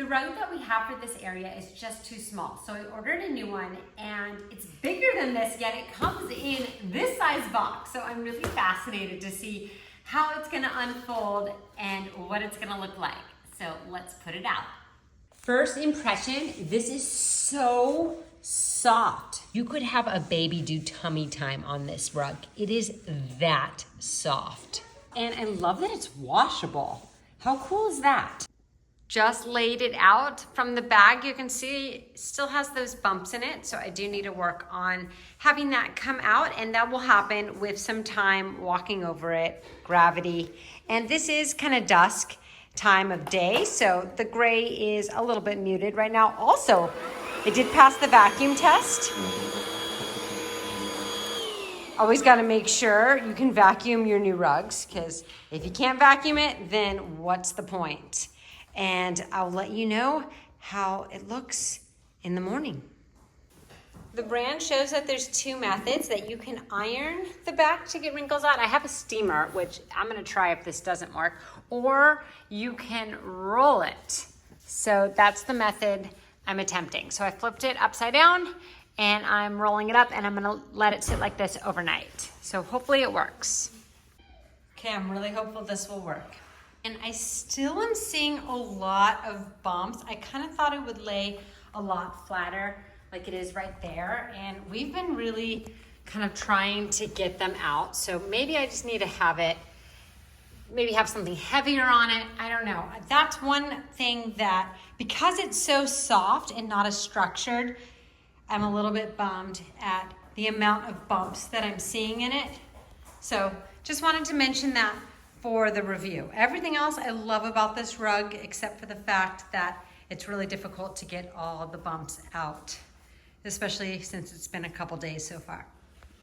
The rug that we have for this area is just too small. So I ordered a new one and it's bigger than this, yet it comes in this size box. So I'm really fascinated to see how it's gonna unfold and what it's gonna look like. So let's put it out. First impression, this is so soft. You could have a baby do tummy time on this rug. It is that soft. And I love that it's washable. How cool is that? Just laid it out from the bag. You can see it still has those bumps in it. So I do need to work on having that come out, and that will happen with some time walking over it, gravity. And this is kind of dusk time of day, so the gray is a little bit muted right now. Also, it did pass the vacuum test. Always got to make sure you can vacuum your new rugs, because if you can't vacuum it, then what's the point? And I'll let you know how it looks in the morning. The brand shows that there's two methods that you can iron the back to get wrinkles out. I have a steamer, which I'm gonna try if this doesn't work, or you can roll it. So that's the method I'm attempting. So I flipped it upside down and I'm rolling it up, and I'm gonna let it sit like this overnight. So hopefully it works. Okay, I'm really hopeful this will work. And I still am seeing a lot of bumps. I kind of thought it would lay a lot flatter like it is right there. And we've been really kind of trying to get them out. So maybe I just need to have it, maybe have something heavier on it. I don't know. That's one thing that, because it's so soft and not as structured, I'm a little bit bummed at the amount of bumps that I'm seeing in it. So just wanted to mention that for the review. Everything else I love about this rug, except for the fact that it's really difficult to get all the bumps out, especially since it's been a couple days so far.